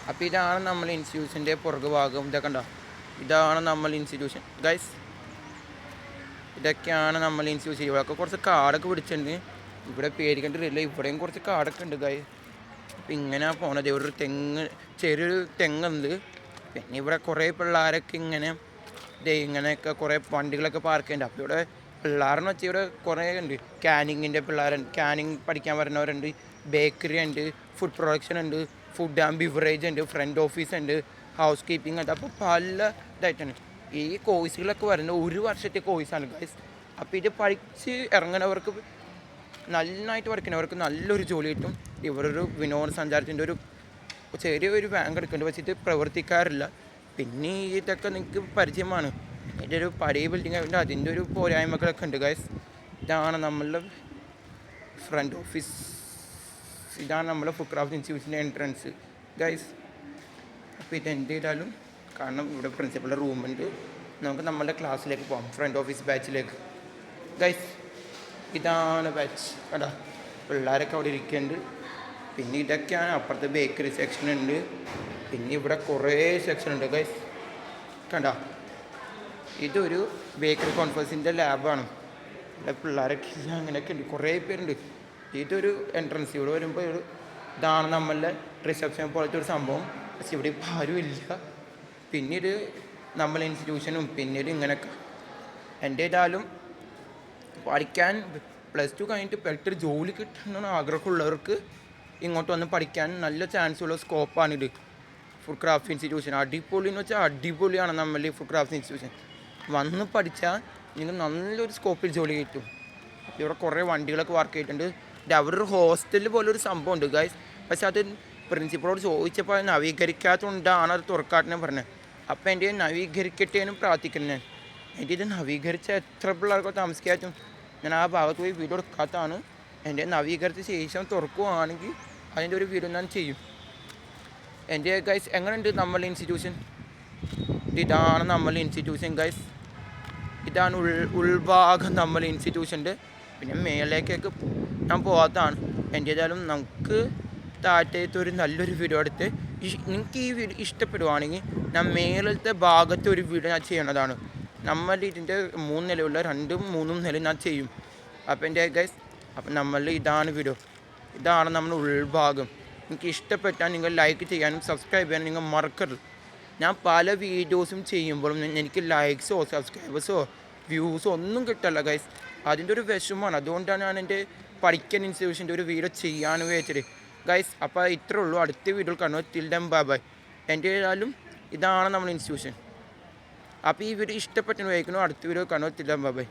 അപ്പോൾ ഇതാണ് നമ്മൾ ഇൻസ്റ്റിറ്റ്യൂഷൻ്റെ പുറകു ഭാഗം. ഇതൊക്കെ ഉണ്ടോ, ഇതാണ് നമ്മൾ ഇൻസ്റ്റിറ്റ്യൂഷൻ ഗൈസ്. ഇതൊക്കെയാണ് നമ്മൾ ഇൻസ്റ്റിറ്റ്യൂഷൻ. ഇവിടെയൊക്കെ കുറച്ച് കാടൊക്കെ പിടിച്ചിട്ടുണ്ട്. ഇവിടെ പേടിക്കേണ്ടിട്ടില്ല, ഇവിടെയും കുറച്ച് കാടൊക്കെ ഉണ്ട് ഗൈസ്. അപ്പം ഇങ്ങനെ പോണത് ഒരു ചെറിയൊരു തെങ്ങുണ്ട്. പിന്നെ ഇവിടെ കുറേ പിള്ളേരൊക്കെ ഇങ്ങനെയൊക്കെ കുറേ വണ്ടികളൊക്കെ പാർക്ക് ചെയ്യുന്നുണ്ട്. അപ്പോൾ ഇവിടെ പിള്ളേരെന്ന് വെച്ചാൽ ഇവിടെ കുറേ ഉണ്ട്. കാനിങ്ങിൻ്റെ പിള്ളേരുണ്ട്, കാനിങ് പഠിക്കാൻ വരുന്നവരുണ്ട്, ബേക്കറി ഉണ്ട്, ഫുഡ് പ്രൊഡക്ഷൻ ഉണ്ട്, ഫുഡ് ആൻഡ് ബിവറേജ് ഉണ്ട്, ഫ്രണ്ട് ഓഫീസ് ഉണ്ട്, ഹൗസ് കീപ്പിംഗ് ഉണ്ട്. അപ്പോൾ പല ഇതായിട്ടാണ് ഈ കോഴ്സുകളൊക്കെ വരുന്നത്. 1 വർഷത്തെ കോഴ്സാണ് ഗൈസ്. അപ്പോൾ ഇത് പഠിച്ച് ഇറങ്ങുന്നവർക്ക്, നന്നായിട്ട് പഠിക്കുന്നവർക്ക് നല്ലൊരു ജോലി കിട്ടും. ഇവരൊരു വിനോദസഞ്ചാരത്തിൻ്റെ ചെറിയൊരു ബാങ്ക് എടുക്കേണ്ടി വെച്ചിട്ട് പ്രവർത്തിക്കാറില്ല. പിന്നെ ഇതൊക്കെ നിങ്ങൾക്ക് പരിചയമാണ്. ഇതിൻ്റെ ഒരു പഴയ ബിൽഡിംഗ് ആയതുകൊണ്ട് അതിൻ്റെ ഒരു പോരായ്മകളൊക്കെ ഉണ്ട് ഗൈസ്. ഇതാണ് നമ്മളുടെ ഫ്രണ്ട് ഓഫീസ്. ഇതാണ് നമ്മുടെ ഫുഡ് ക്രാഫ്റ്റ് ഇൻസ്റ്റിറ്റ്യൂഷൻ്റെ എൻട്രൻസ് ഗൈസ്. അപ്പോൾ ഇത് എന്ത് ചെയ്താലും കാരണം ഇവിടെ പ്രിൻസിപ്പളുടെ റൂമുണ്ട്. നമുക്ക് നമ്മളുടെ ക്ലാസ്സിലേക്ക് പോകാം, ഫ്രണ്ട് ഓഫീസ് ബാച്ചിലേക്ക് ഗൈസ്. ഇതാണ് ബാച്ച് കേട്ടോ. പിള്ളേരൊക്കെ അവിടെ ഇരിക്കുന്നുണ്ട്. പിന്നെ ഇതൊക്കെയാണ് അപ്പുറത്തെ ബേക്കറി സെക്ഷൻ ഉണ്ട്. പിന്നെ ഇവിടെ കുറേ സെക്ഷൻ ഉണ്ട് ഗൈസ് കണ്ടോ. ഇതൊരു ബേക്കറി കോൺഫറൻസിൻ്റെ ലാബാണ്. ഇവിടെ പിള്ളേരൊക്കെ അങ്ങനെയൊക്കെ ഉണ്ട്, കുറേ പേരുണ്ട്. ഇതൊരു എൻട്രൻസ്. ഇവിടെ വരുമ്പോൾ ഇതാണ് നമ്മളുടെ റിസപ്ഷൻ പോലത്തെ ഒരു സംഭവം. പക്ഷെ ഇവിടെ ഇപ്പോൾ ആരും ഇല്ല. പിന്നീട് നമ്മളെ ഇൻസ്റ്റിറ്റ്യൂഷനും പിന്നീട് ഇങ്ങനെയൊക്കെ. എൻ്റെ ഏതായാലും പഠിക്കാൻ +2 കഴിഞ്ഞിട്ട് പെട്ടെന്ന് ജോലി കിട്ടണമെന്ന് ആഗ്രഹമുള്ളവർക്ക് ഇങ്ങോട്ട് വന്ന് പഠിക്കാൻ നല്ല ചാൻസുള്ള സ്കോപ്പാണിത്. ഫുഡ് ക്രാഫ്റ്റ് ഇൻസ്റ്റിറ്റ്യൂഷൻ അടിപൊളി എന്ന് വെച്ചാൽ അടിപൊളിയാണ് നമ്മളുടെ ഫുഡ് ക്രാഫ്റ്റ് ഇൻസ്റ്റിറ്റ്യൂഷൻ. വന്ന് പഠിച്ചാൽ നിങ്ങൾക്ക് നല്ലൊരു സ്കോപ്പിൽ ജോലി കിട്ടും. ഇവിടെ കുറേ വണ്ടികളൊക്കെ വർക്ക് ചെയ്തിട്ടുണ്ട്. ഇത് അവരൊരു ഹോസ്റ്റൽ പോലൊരു സംഭവം ഉണ്ട് ഗൈസ്. പക്ഷെ അത് പ്രിൻസിപ്പളോട് ചോദിച്ചപ്പോൾ അത് നവീകരിക്കാത്തതുകൊണ്ടാണ് അത് തുറക്കാട്ടെന്ന് പറഞ്ഞത്. അപ്പോൾ എൻ്റെ നവീകരിക്കട്ടേനും പ്രാർത്ഥിക്കുന്നത്. എൻ്റെ ഇത് നവീകരിച്ച എത്ര പിള്ളേർക്കോ താമസിക്കാറ്റും. ഞാൻ ആ ഭാഗത്ത് പോയി വീഡിയോ എടുക്കാത്തതാണ്. എൻ്റെ നവീകരിച്ച ശേഷം തുറക്കുകയാണെങ്കിൽ അതിൻ്റെ ഒരു വീഡിയോ ഞാൻ ചെയ്യും. എൻ്റെ ഗൈസ് എങ്ങനെയുണ്ട് നമ്മളുടെ ഇൻസ്റ്റിറ്റ്യൂഷൻ? ഇതാണ് നമ്മളുടെ ഇൻസ്റ്റിറ്റ്യൂഷൻ ഗൈസ്. ഇതാണ് ഉൾഭാഗം നമ്മളുടെ ഇൻസ്റ്റിറ്റ്യൂഷൻ്റെ. പിന്നെ മേലേക്കൊക്കെ ഞാൻ പോകാത്തതാണ്. എൻ്റെ ഏതായാലും നമുക്ക് താഴത്തെ ഒരു നല്ലൊരു വീഡിയോ എടുത്ത് നിങ്ങൾക്ക് ഈ വീഡിയോ ഇഷ്ടപ്പെടുവാണെങ്കിൽ ഞാൻ മേലത്തെ ഭാഗത്തെ ഒരു വീഡിയോ ഞാൻ ചെയ്യണതാണ്. നമ്മൾ ഇതിൻ്റെ 3 നിലയുള്ള 2ഉം 3ഉം നില ഞാൻ ചെയ്യും. അപ്പോൾ എൻ്റെ ഗൈസ്, അപ്പം നമ്മൾ ഇതാണ് വീഡിയോ. ഇതാണ് നമ്മുടെ ഉൾഭാഗം. എനിക്ക് ഇഷ്ടപ്പെട്ടാൽ നിങ്ങൾ ലൈക്ക് ചെയ്യാനും സബ്സ്ക്രൈബ് ചെയ്യാനും നിങ്ങൾ മറക്കരുത്. ഞാൻ പല വീഡിയോസും ചെയ്യുമ്പോഴും എനിക്ക് ലൈക്സോ സബ്സ്ക്രൈബേഴ്സോ വ്യൂസോ ഒന്നും കിട്ടില്ല ഗൈസ്. അതിൻ്റെ ഒരു വിഷമമാണ്. അതുകൊണ്ടാണ് ഞാൻ എൻ്റെ പഠിക്കാൻ ഇൻസ്റ്റിറ്റ്യൂഷൻ്റെ ഒരു വീഡിയോ ചെയ്യാനും വെച്ചത് ഗൈസ്. അപ്പോൾ ഇത്രേ ഉള്ളൂ. അടുത്ത വീഡിയോയിൽ കാണുക. Till then bye bye. എൻ്റെ ഏതായാലും ഇതാണ് നമ്മുടെ ഇൻസ്റ്റിറ്റ്യൂഷൻ. അപ്പോൾ ഈ വീഡിയോ ഇഷ്ടപ്പെട്ടെന്ന് വയ്ക്കുന്നു. അടുത്ത വീഡിയോ കാണുക. Till then bye bye.